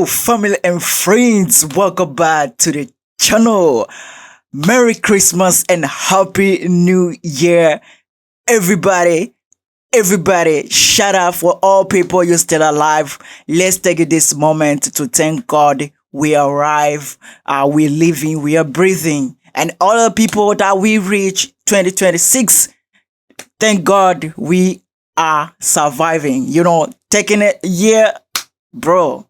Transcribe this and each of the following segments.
Hello, family and friends. Welcome back to the channel. Merry Christmas and Happy New Year, everybody. Everybody, shout out for all people you're still alive. Let's take this moment to thank God we arrive, we're living, we are breathing. And all the people that we reach 2026, thank God we are surviving. Taking a year, bro.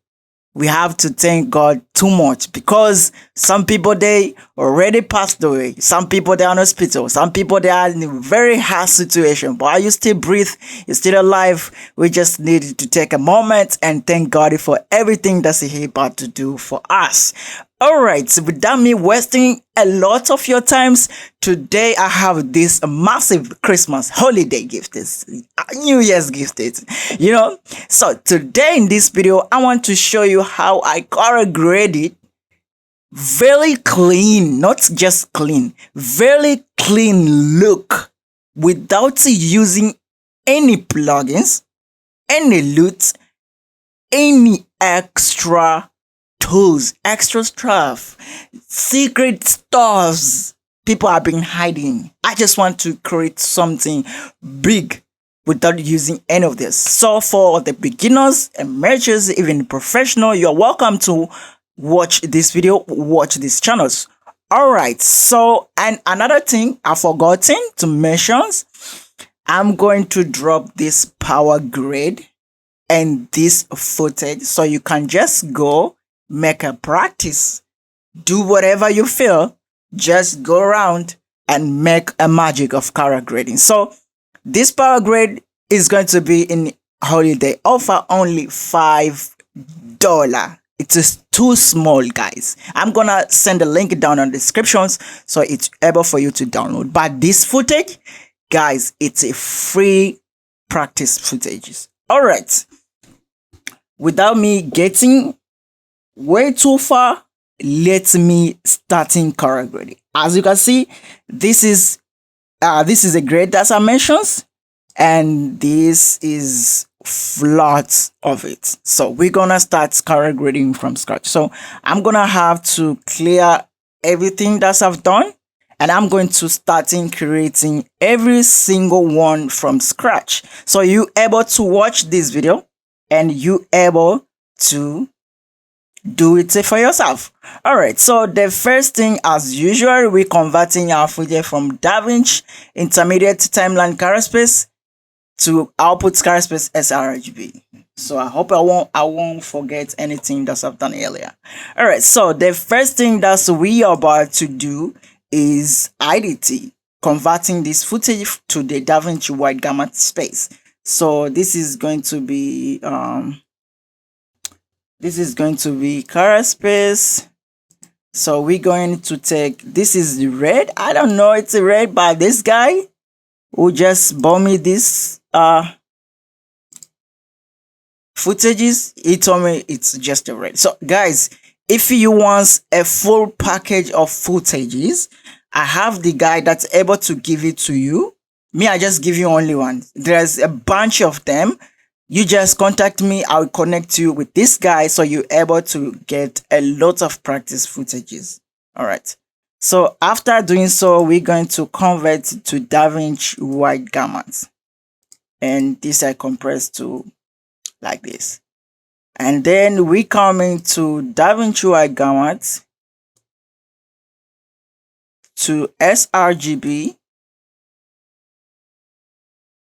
We have to thank God too much because some people they already passed away. Some people they are in hospital. Some people they are in a very hard situation. But you still breathe, you're still alive. We just need to take a moment and thank God for everything that's He about to do for us. Alright, so without me wasting a lot of your times, today I have this massive Christmas holiday gift, New Year's gift, So today in this video, I want to show you how I color graded very clean, not just clean, very clean look without using any plugins, any LUT, any extra tools, extra stuff, secret stuffs people have been hiding. I just want to create something big without using any of this. So for the beginners, emergers, even professional, you're welcome to watch this video, watch these channels. Alright, so and another thing I've forgotten to mention, I'm going to drop this Powergrade and this footage so you can just go make a practice, do whatever you feel, just go around and make a magic of color grading. So this Powergrade is going to be in holiday offer, only $5. It is too small, guys. I'm gonna send a link down in the descriptions so it's able for you to download. But this footage, guys, it's a free practice footage. All right, without me getting way too far, let me starting color grading. As you can see, this is a grade that I mentioned, and this is LUT of it. So we're gonna start color grading from scratch. So I'm gonna have to clear everything that I've done, and I'm going to start creating every single one from scratch. So you able to watch this video and you able to do it for yourself. All right, so the first thing, as usual, we're converting our footage from DaVinci intermediate timeline color space to output color space sRGB. So I hope I won't forget anything that I've done earlier. All right, so the first thing that we are about to do is IDT, converting this footage to the DaVinci wide gamut space. So this is going to be color space. So we're going to take, this is the red. I don't know it's a red, but this guy who just bought me this footages, he told me it's just a red. So guys, if you want a full package of footages, I have the guy that's able to give it to you. Me, I just give you only one. There's a bunch of them. You just contact me, I'll connect you with this guy so you're able to get a lot of practice footages. All right. So after doing so, we're going to convert to DaVinci wide gamut. And this I compress to like this. And then we come into DaVinci wide gamut to sRGB.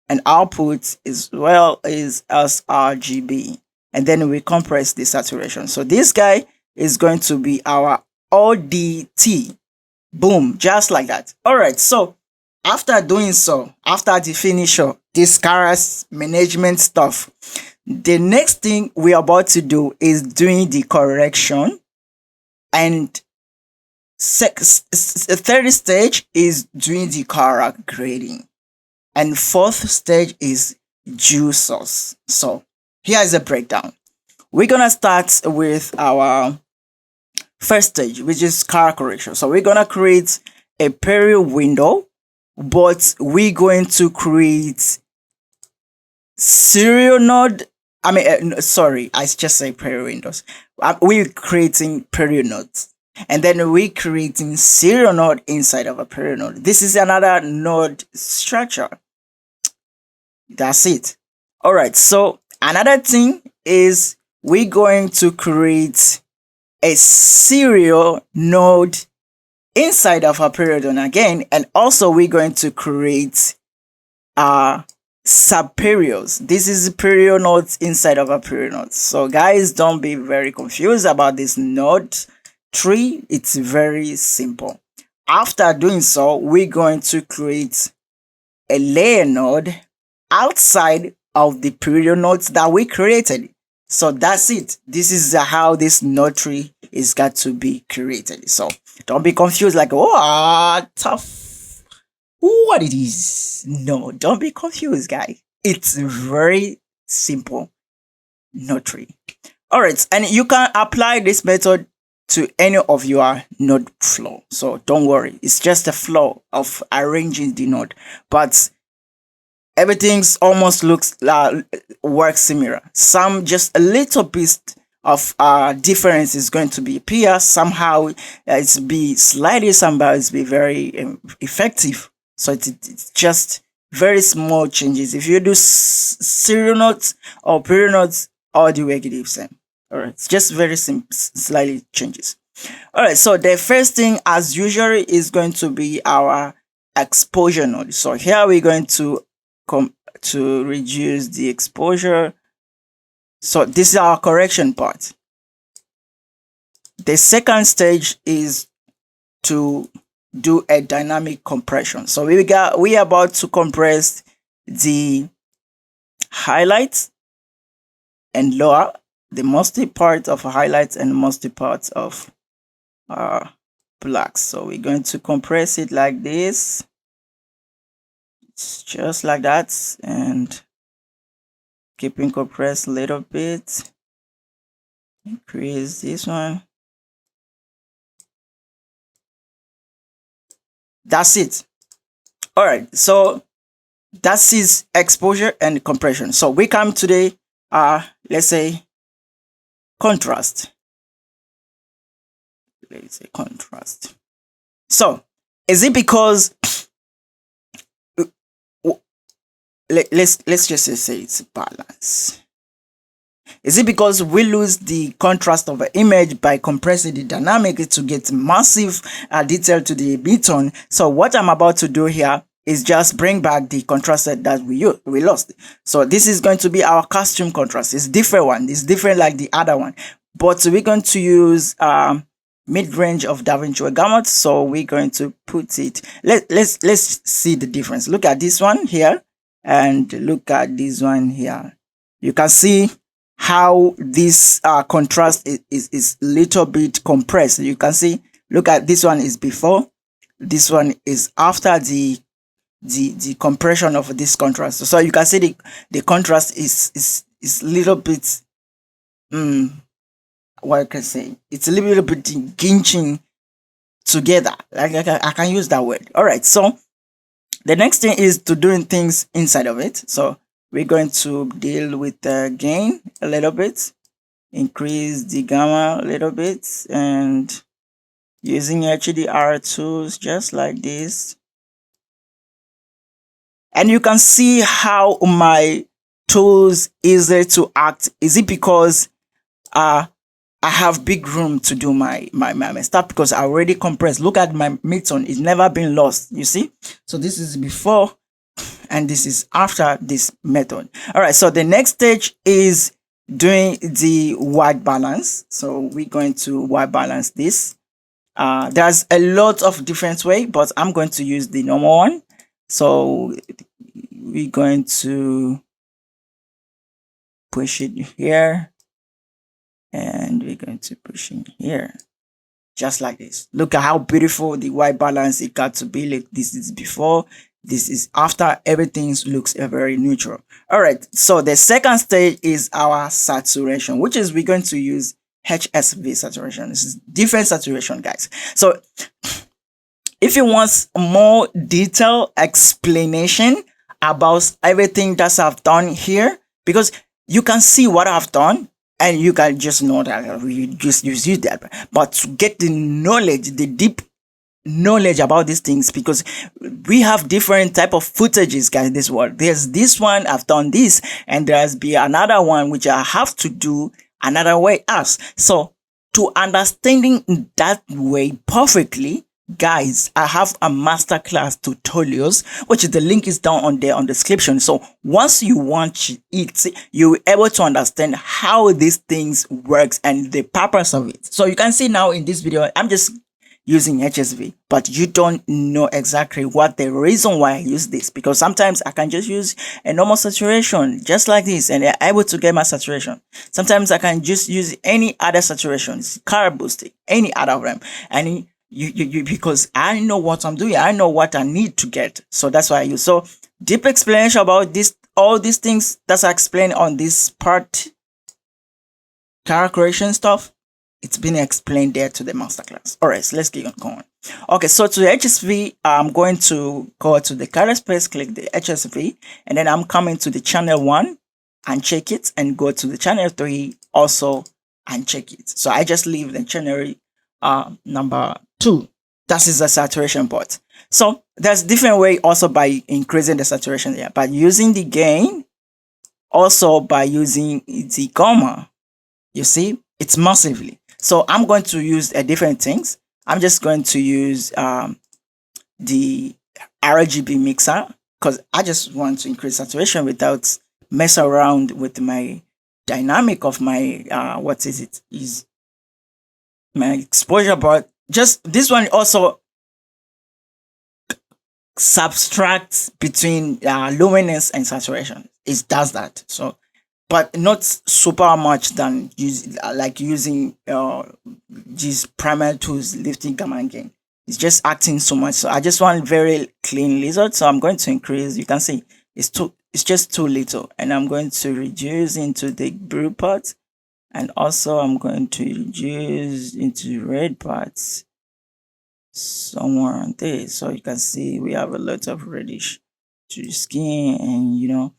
And output as well is sRGB, and then we compress the saturation. So this guy is going to be our ODT. Boom, just like that. All right, so after doing so, after the finish of this color management stuff, the next thing we're about to do is doing the correction, and the third stage is doing the color grading. And fourth stage is juice source. So here is a breakdown. We're gonna start with our first stage, which is color correction. So we're gonna create a period window, but we're going to create serial node I mean, sorry, I just say period windows. We're creating period nodes, and then we're creating serial node inside of a period node. This is another node structure. That's it. All right. So another thing is we're going to create a serial node inside of a period node again, and also we're going to create subperiods. This is period nodes inside of a period node. So guys, don't be very confused about this node tree. It's very simple. After doing so, we're going to create a layer node outside of the period nodes that we created. So that's it. This is how this node tree is got to be created. So don't be confused like, oh, tough, what it is. No, don't be confused, guys. It's very simple node tree. All right, and you can apply this method to any of your node flow. So don't worry, it's just a flow of arranging the node, but everything's almost works similar. Some just a little bit of difference is going to be appear. Somehow it's be slightly, somehow it's be very effective. So it's just very small changes. If you do serial nodes or period nodes, all the way it the same. All right, it's just very simple, slightly changes. All right, so the first thing as usual is going to be our exposure node. So here we're going to reduce the exposure. So this is our correction part. The second stage is to do a dynamic compression. So we are about to compress the highlights and lower, the musty part of highlights and musty parts of blacks. So we're going to compress it like this. It's just like that, and keeping compressed a little bit. Increase this one. That's it. All right, so that's his exposure and compression. So we come to the let's say contrast. Let's say contrast. So is it because let's just say it's balance? Is it because we lose the contrast of the image by compressing the dynamic to get massive detail to the button? So what I'm about to do here is just bring back the contrast that we lost. So this is going to be our costume contrast. It's different one. It's different like the other one. But we're going to use mid-range of DaVinci Resolve. So we're going to put it. Let's see the difference. Look at this one here and look at this one here. You can see how this contrast is little bit compressed. You can see, look at this one is before, this one is after the compression of this contrast. So you can see the contrast is little bit what I can say, it's a little bit ginching together. Like I can use that word. All right, so the next thing is to doing things inside of it. So we're going to deal with the gain a little bit, increase the gamma a little bit, and using HDR tools just like this. And you can see how my tools easy to act. Is it because I have big room to do my stuff, because I already compressed? Look at my midtone, it's never been lost, you see? So this is before and this is after this method. All right, so the next stage is doing the white balance. So we're going to white balance this. There's a lot of different way, but I'm going to use the normal one. So we're going to push it here and we're going to push in here just like this. Look at how beautiful the white balance it got to be. Like this is before, this is after. Everything looks very neutral. All right, so the second stage is our saturation, which is we're going to use HSV saturation. This is different saturation, guys. So if you want more detailed explanation about everything that I've done here, because you can see what I've done, and you can just know that we just use that. But to get the knowledge, the deep knowledge about these things, because we have different type of footages, guys, in this world. There's this one, I've done this, and there's be another one which I have to do another way else. So to understanding that way perfectly, guys, I have a masterclass tutorials, which is the link is down on there on the description. So once you watch it, you're able to understand how these things works and the purpose of it. So you can see now in this video, I'm just using HSV, but you don't know exactly what the reason why I use this, because sometimes I can just use a normal saturation just like this and I'm able to get my saturation. Sometimes I can just use any other saturations, color boosting, any other of them, and you because I know what I'm doing, I know what I need to get. So that's why I use. So deep explanation about this, all these things that's explained on this part, color correction stuff, it's been explained there to the masterclass. All right, so let's get on going. Okay, so to the HSV, I'm going to go to the color space, click the HSV, and then I'm coming to the channel 1 and check it, and go to the channel 3 also and check it. So I just leave the channel number 2. That is the saturation part. So there's different way also by increasing the saturation there, by using the gain, also by using the gamma. You see, it's massively. So I'm going to use different things. I'm just going to use the RGB mixer, because I just want to increase saturation without mess around with my dynamic of my is my exposure. But just this one also subtracts between luminance and saturation. It does that. So, but not super much than using these primary tools, lifting gamma and gain. It's just acting so much. So I just want very clean result. So I'm going to increase. You can see it's just too little, and I'm going to reduce into the blue part, and also I'm going to reduce into red parts somewhere on there. So you can see we have a lot of reddish to the skin, and you know.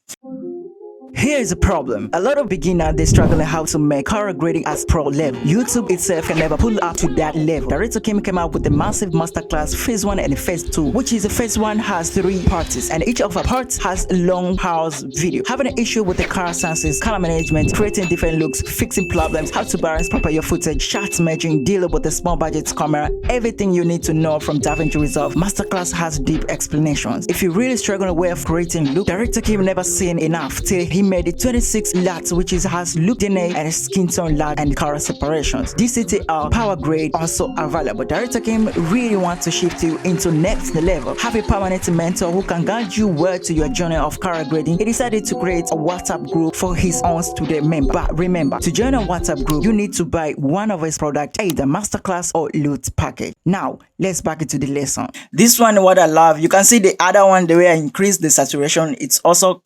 Here's the problem. A lot of beginners, they struggle how to make color grading as pro level. YouTube itself can never pull up to that level. Director Kim came out with the massive masterclass phase 1 and phase 2, which is the phase 1 has 3 parts, and each of the parts has a long pause video. Having an issue with the color senses, color management, creating different looks, fixing problems, how to balance proper your footage, shot matching, dealing with the small budget camera, everything you need to know from DaVinci Resolve. Masterclass has deep explanations. If you're really struggling with creating look, Director Kim never seen enough till he made the 26 LUT, which has LUT DNA and Skintone LUT and color separations. DCTR Powergrade also available. Director Kim really wants to shift you into next level. Have a permanent mentor who can guide you well to your journey of color grading. He decided to create a WhatsApp group for his own student member. But remember, to join a WhatsApp group, you need to buy one of his products, either masterclass or LUT package. Now, let's back into the lesson. This one, what I love, you can see the other one, the way I increase the saturation, it's also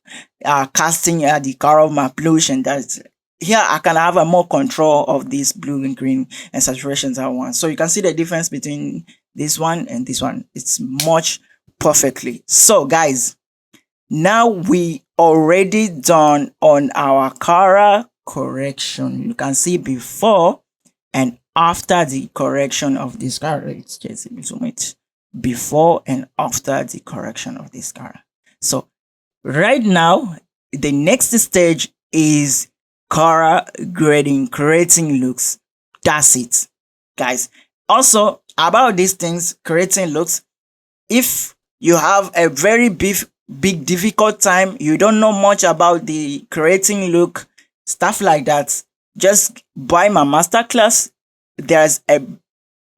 casting the color of my bluish, and that's here I can have a more control of this blue and green and saturations I want. So you can see the difference between this one and this one. It's much perfectly. So guys, now we already done on our color correction. You can see before and after the correction of this color. Let's just zoom it. Before and after the correction of this color. So right now, the next stage is color grading, creating looks. That's it, guys. Also, about these things, creating looks, if you have a very big difficult time, you don't know much about the creating look, stuff like that, just buy my masterclass. There's a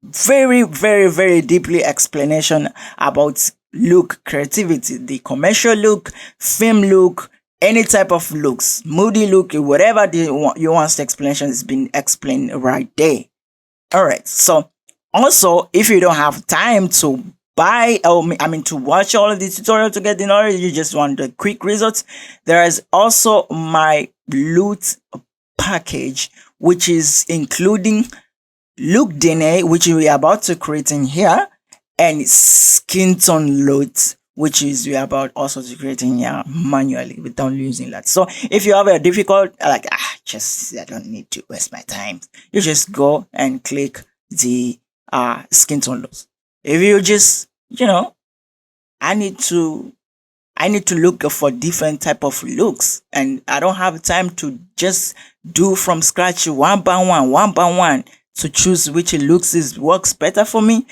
very deeply explanation about look creativity, the commercial look, film look, any type of looks, moody look, whatever you want the explanation has been explained right there. All right, so also if you don't have time to buy, to watch all of the tutorial to get the knowledge, you just want the quick results, there is also my LUT package, which is including LUT DNA, which we are about to create in here, and Skintone LUT, which is we are about also creating manually without using that. So if you have a difficult like just I don't need to waste my time, you just go and click the Skintone LUT. If you just I need to look for different type of looks, and I don't have time to just do from scratch one by one to choose which looks works better for me.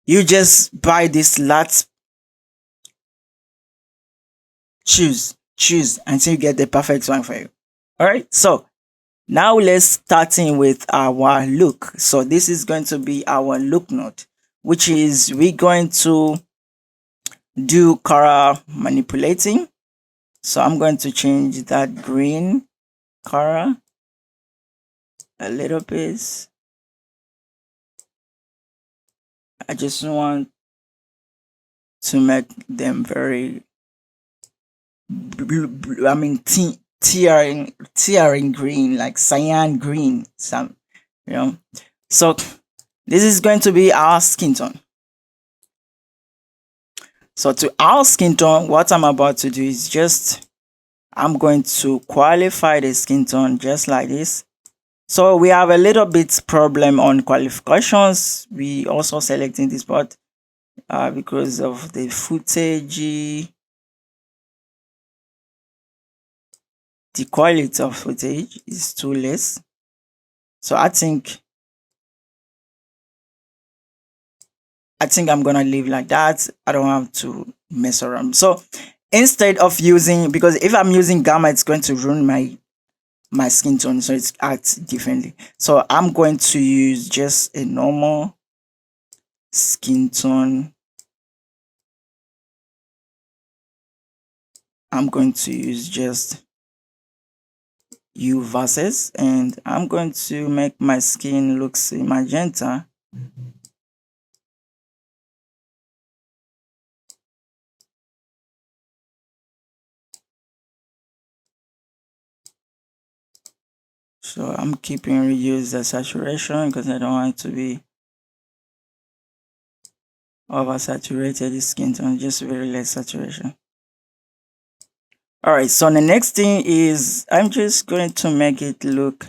You just buy this LUT, choose until you get the perfect one for you. All right, so now let's starting with our look. So this is going to be our look node, which is we're going to do color manipulating. So I'm going to change that green color a little bit. I just want to make them very blue, I mean tearing green, like cyan green, some so this is going to be our skin tone. So to our skin tone, what I'm about to do is just I'm going to qualify the skin tone just like this. So we have a little bit problem on qualifications. We also selecting this, but because of the footage, the quality of footage is too less. So I think I'm gonna leave like that. I don't have to mess around. So instead of using, because if I'm using gamma, it's going to ruin my skin tone, so it acts differently. So I'm going to use just a normal skin tone. I'm going to use just U versus, and I'm going to make my skin looks magenta. So I'm keeping reduce the saturation because I don't want it to be oversaturated skin tone, just very less saturation. All right, so the next thing is I'm just going to make it look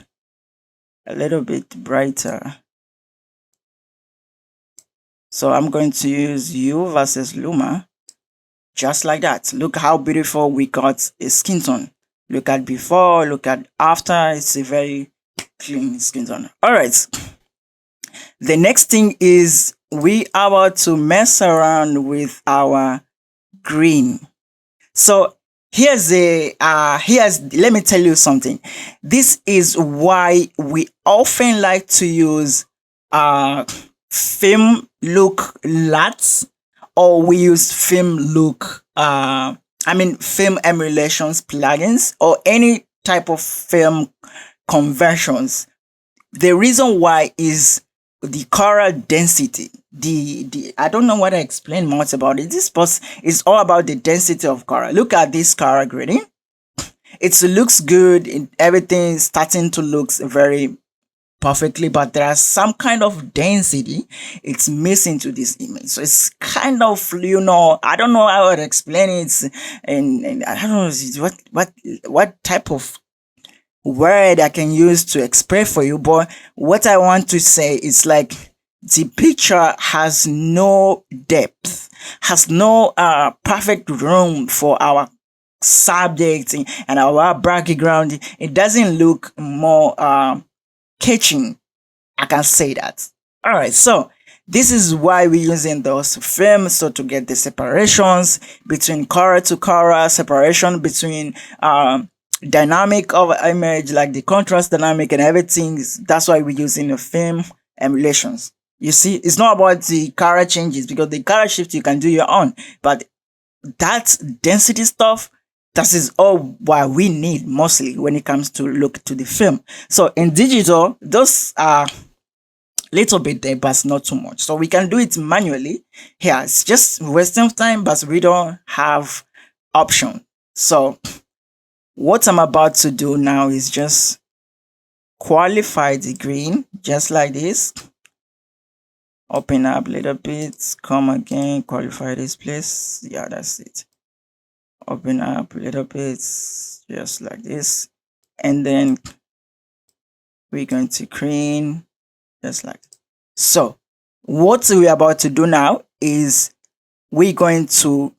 a little bit brighter. So I'm going to use U versus Luma, just like that. Look how beautiful we got a skin tone. Look at before, look at after. It's a very clean skin tone. All right. The next thing is we are about to mess around with our green. So let me tell you something. This is why we often like to use Film LUT, or we use Film film emulations plugins, or any type of film conversions. The reason why is the color density. I don't know what I explained much about it. This post is all about the density of color. Look at this color grading. It looks good. Everything is starting to look very perfectly, but there are some kind of density it's missing to this image. So it's kind of, I don't know how to explain it, and I don't know what type of word I can use to express for you, but what I want to say is like the picture has no depth, has no perfect room for our subject and our background. It doesn't look more catching. I can say that. All right, so this is why we're using those films, so to get the separations between color to color, separation between dynamic of image, like the contrast dynamic and everything. That's why we're using the film emulations. You see, it's not about the color changes, because the color shift you can do your own, but that density stuff, that is all what we need mostly when it comes to look to the film. So in digital, those are little bit there, but not too much. So we can do it manually. Here, it's just wasting time, but we don't have option. So what I'm about to do now is just qualify the green, just like this. Open up a little bit, come again, qualify this place. Yeah, that's it. Open up a little bit, just like this. And then we're going to clean, just like that. So what we're about to do now is we're going to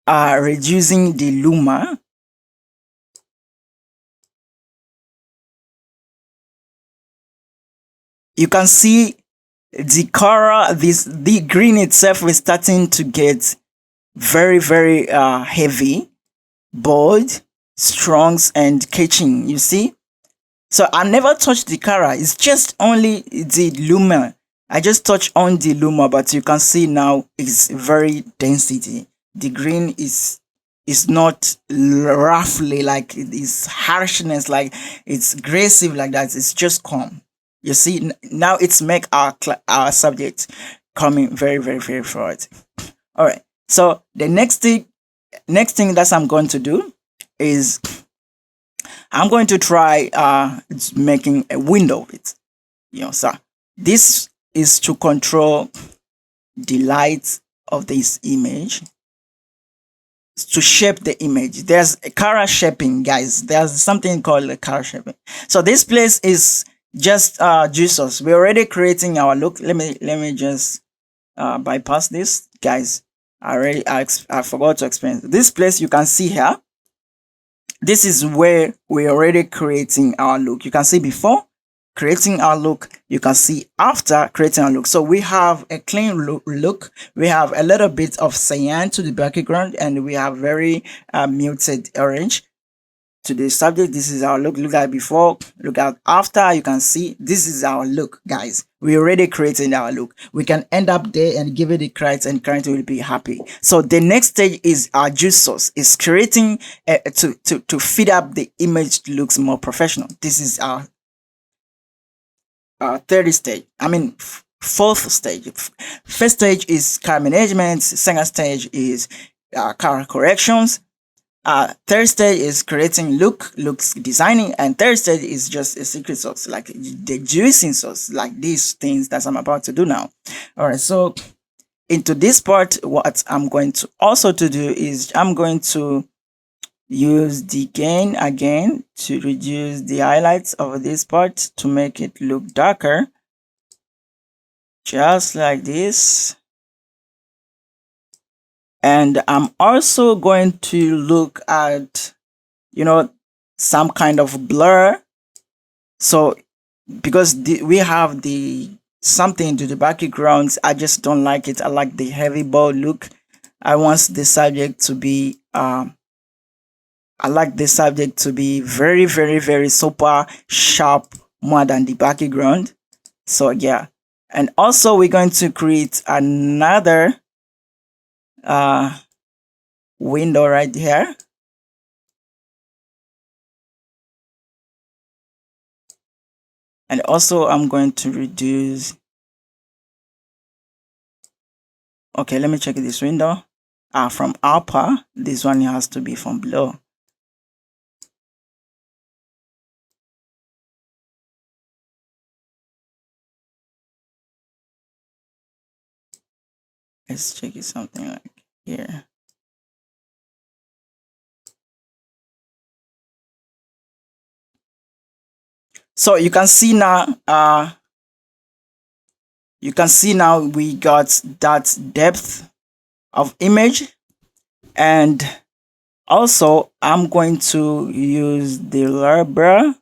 reducing the luma. You can see the color, the green itself is starting to get very heavy, bold, strong, and catching. You see, so I never touched the color, it's just only the luma. I just touched on the luma, but you can see now it's very density. The green is not roughly like it's harshness, like it's aggressive like that. It's just calm. You see, now it's make our subject coming very forward. All right. So the next thing that I'm going to do is I'm going to try making a window with it. So this is to control the light of this image, to shape the image. There's a color shaping, guys. There's something called a color shaping. So this place is just Jesus. We're already creating our look. Let me just bypass this, guys. I forgot to explain this place. You can see here, this is where we're already creating our look. You can see before creating our look, you can see after creating our look. So we have a clean look, we have a little bit of cyan to the background, and we have very muted orange to the subject. This is our look. Look at before, look at after. You can see this is our look, guys. We already created our look. We can end up there and give it the credit, and client will be happy. So the next stage is our juice source. Is creating to feed up the image looks more professional. This is our third stage. I mean fourth stage. First stage is color management. Second stage is color corrections. Third stage is creating looks designing, and third stage is just a secret sauce, like the juicing sauce, like these things that I'm about to do now. All right, so into this part, what I'm going to also to do is I'm going to use the gain again to reduce the highlights of this part to make it look darker, just like this. And I'm also going to look at, some kind of blur. So because we have the something to the background, I just don't like it. I like the heavy bold look. I want the subject to be I like the subject to be very super sharp, more than the background. So yeah, and also we're going to create another window right here. And also I'm going to reduce. Okay, let me check this window. From upper, this one has to be from below. Let's check it something like here. So you can see now, we got that depth of image. And also I'm going to use the blur.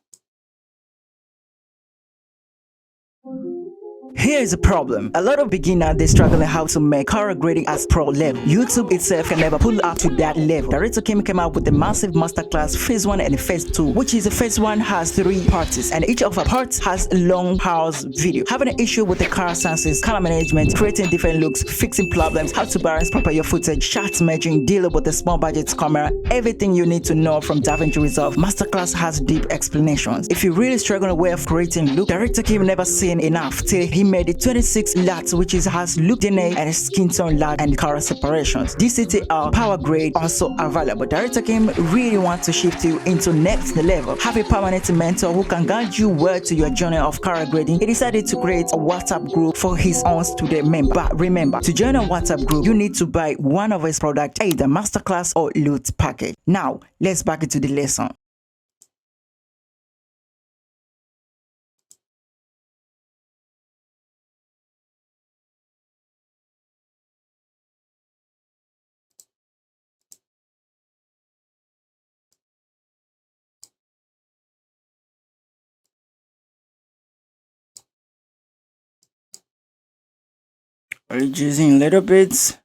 Here is a problem. A lot of beginners, they struggling how to make color grading as pro level. YouTube itself can never pull up to that level. Director Kim came out with the massive masterclass phase 1 and phase 2, which is the phase 1 has 3 parts, and each of the parts has a long house video. Having an issue with the color senses, color management, creating different looks, fixing problems, how to balance proper your footage, shot merging, dealing with the small budget camera, everything you need to know from DaVinci Resolve. Masterclass has deep explanations. If you really struggling with creating look, Director Kim never seen enough till he he made it 26 LUTs, which is has look DNA and Skintone LUT and color separations. DCTR Powergrade also available. Director Kim really wants to shift you into next level. Have a permanent mentor who can guide you well to your journey of color grading. He decided to create a WhatsApp group for his own student member. But remember, to join a WhatsApp group, you need to buy one of his products, either Masterclass or LUT package. Now, let's back into the lesson. Reducing a little bit.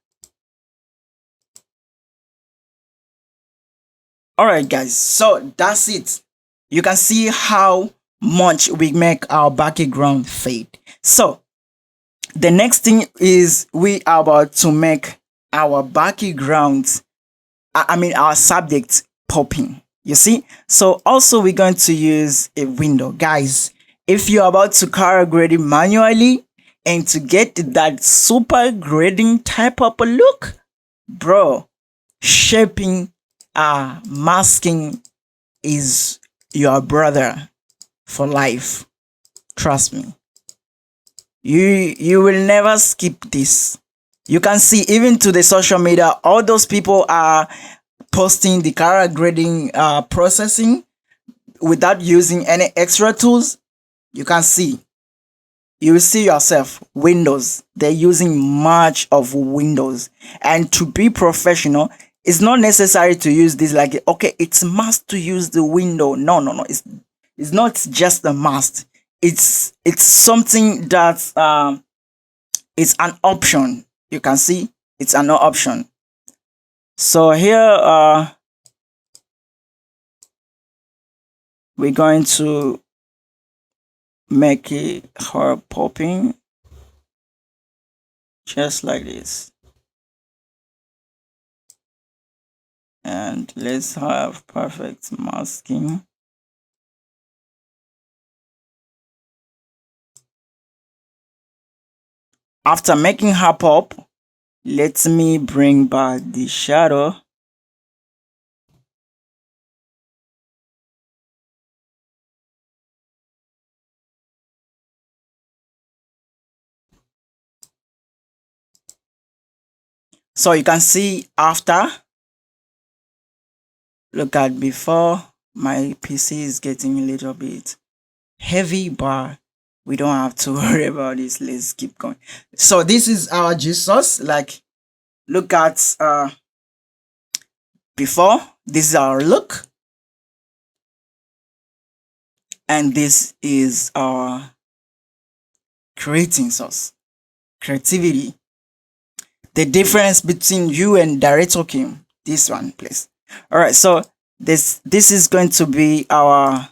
Alright guys, so that's it. You can see how much we make our background fade. So the next thing is we are about to make our background, our subject popping. You see? So also we're going to use a window. Guys, if you're about to color grade it manually and to get that super grading type of a look, bro, shaping, masking is your brother for life. Trust me. You will never skip this. You can see even to the social media, all those people are posting the color grading processing without using any extra tools. You can see. You will see yourself. Windows. They're using much of Windows. And to be professional, it's not necessary to use this like, okay, it's must to use the window. No. It's not just a must. It's something that it's an option. You can see it's an option. So here we're going to make it her popping just like this. And let's have perfect masking. After making her pop, let me bring back the shadow. So you can see after, look at before, my PC is getting a little bit heavy, but we don't have to worry about this. Let's keep going. So this is our Jesus. Like, look at before. This is our look, and this is our creating source, creativity. The difference between you and Director Kim. This one, please. All right. So this is going to be our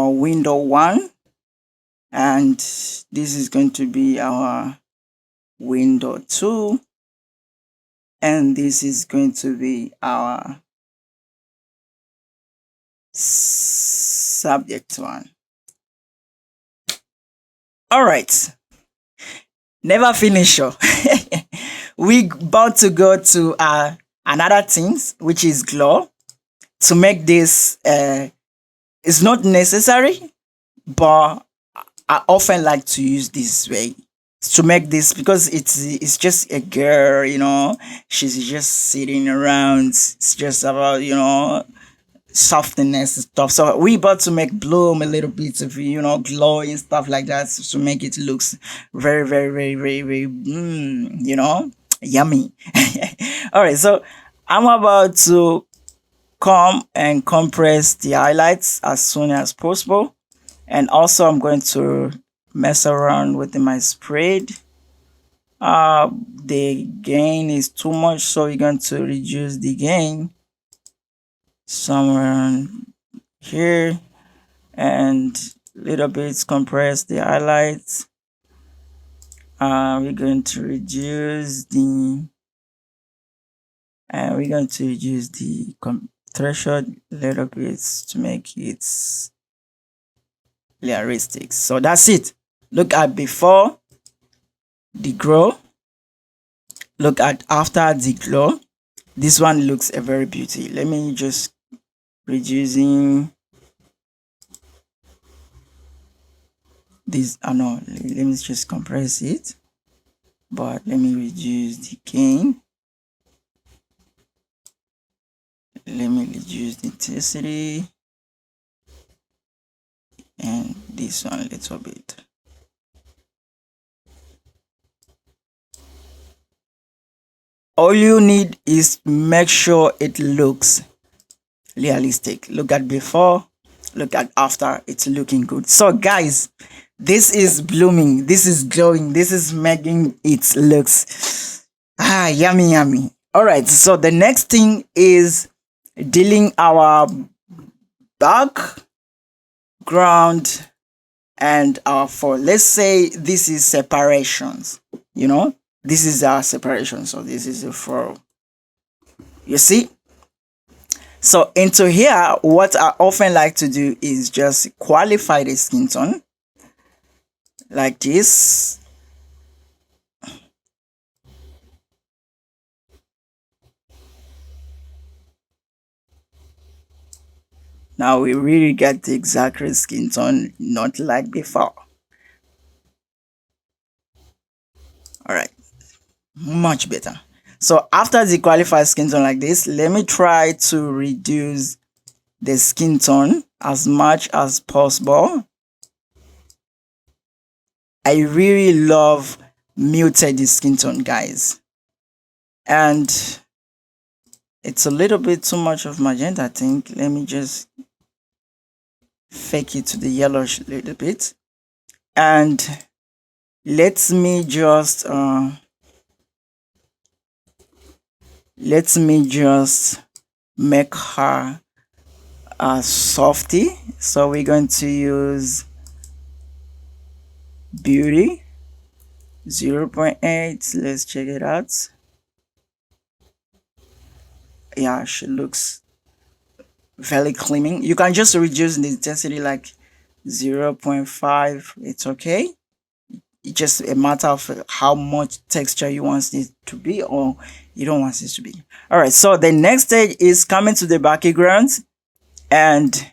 window 1, and this is going to be our window 2, and this is going to be our subject 1. All right, never finish. We about to go to another things, which is glow. To make this, it's not necessary, but I often like to use this way to make this, because it's just a girl, you know, she's just sitting around. It's just about, you know, softness and stuff. So we about to make bloom a little bit of, you know, glow and stuff like that, to make it looks very, you know, yummy. All right, so I'm about to come and compress the highlights as soon as possible, and also I'm going to mess around with my spread. The gain is too much, so we're going to reduce the gain somewhere around here, and little bit compress the highlights. We're going to reduce the threshold a little bit to make it realistic. So that's it. Look at before the glow, look at after the glow. This one looks a very beauty. Let me just reducing this. No, let me just compress it, but let me reduce the gain. Let me reduce the intensity and this one a little bit. All you need is make sure it looks realistic. Look at before, look at after. It's looking good. So guys, this is blooming, this is glowing, this is making it looks yummy yummy. All right, so the next thing is dealing our background and our for, let's say this is separations, you know, this is our separation, so this is a for, you see. So into here, what I often like to do is just qualify the skin tone like this. Now we really get the exact skin tone, not like before. All right, much better. So after the qualified skin tone like this, let me try to reduce the skin tone as much as possible. I really love muted skin tone, guys, and it's a little bit too much of magenta, I think. Let me just fake it to the yellowish a little bit, and let me just make her a softy. So we're going to use beauty 0.8. Let's check it out. Yeah, she looks very cleaning. You can just reduce the intensity like 0.5. It's okay. It's just a matter of how much texture you want it to be or you don't want it to be. All right, so the next stage is coming to the background and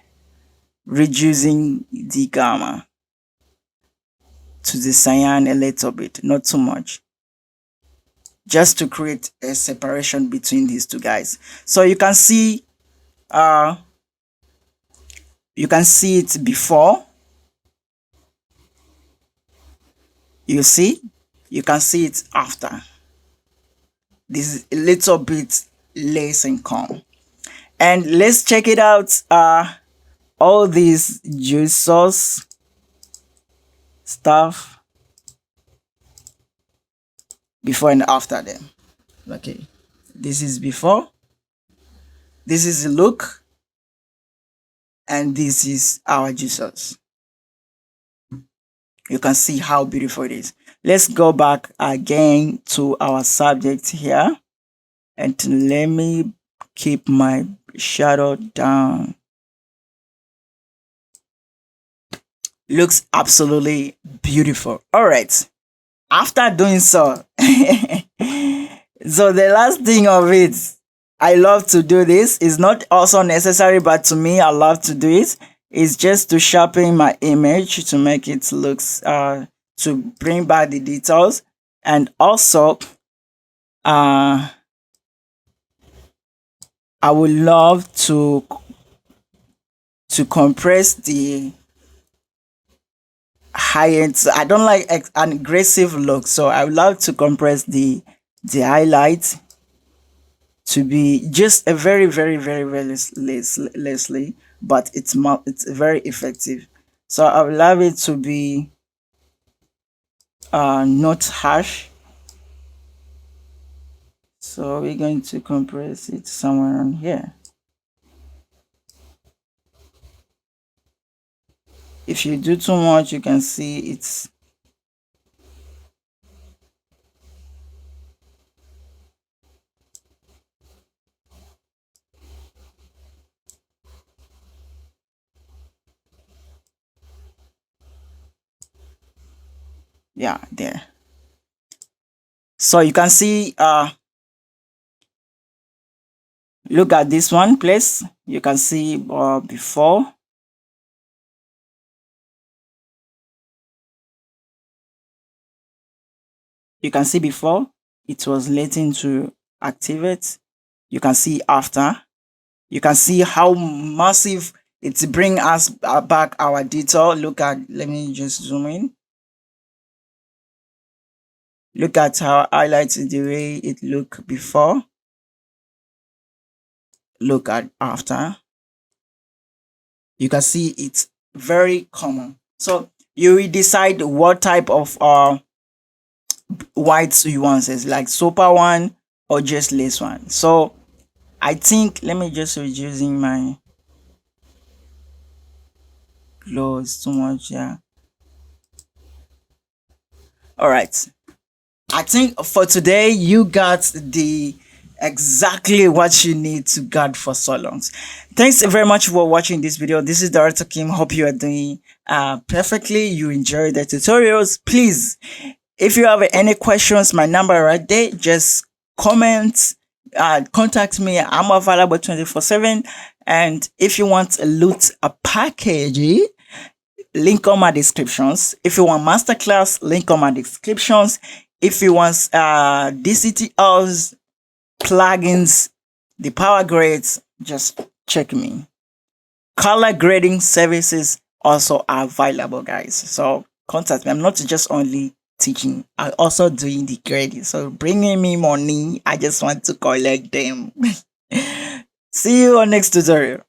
reducing the gamma to the cyan a little bit, not too much, just to create a separation between these two guys. So you can see it before, you see, you can see it after. This is a little bit less and calm. And let's check it out. All these juice sauce stuff before and after them. Okay, this is before, this is the look, and this is our juice sauce. You can see how beautiful it is. Let's go back again to our subject here, and let me keep my shadow down. Looks absolutely beautiful. All right, after doing so so the last thing of it, I love to do this. It's not also necessary, but to me, I love to do it. It's just to sharpen my image to make it looks to bring back the details, and also I would love to compress the high end. I don't like an aggressive look, so I would love to compress the highlights to be just a very lessly, but it's very effective. So I would love it to be not harsh. So we're going to compress it somewhere on here. If you do too much, you can see it's Yeah, there. So you can see, look at this one place. You can see before. You can see before it was letting to activate. You can see after. You can see how massive it's bring us back our detail. Look at, let me just zoom in. Look at how highlighted the way it looked before. Look at after. You can see it's very common. So you will decide what type of whites you want, is like super one or just lace one. So I think, let me just reducing my clothes too much. Yeah. All right. I think for today you got the exactly what you need to guard for so long. Thanks very much for watching this video. This is Director Kim. Hope you are doing perfectly. You enjoy the tutorials. Please, if you have any questions, my number right there, just comment, contact me. I'm available 24/7. And if you want a LUT a package, link on my descriptions. If you want masterclass, link on my descriptions. If you want DCTLs, plugins, the power grades, just check me. Color grading services also are available, guys. So contact me. I'm not just only teaching, I'm also doing the grading. So bringing me money, I just want to collect them. See you on next tutorial.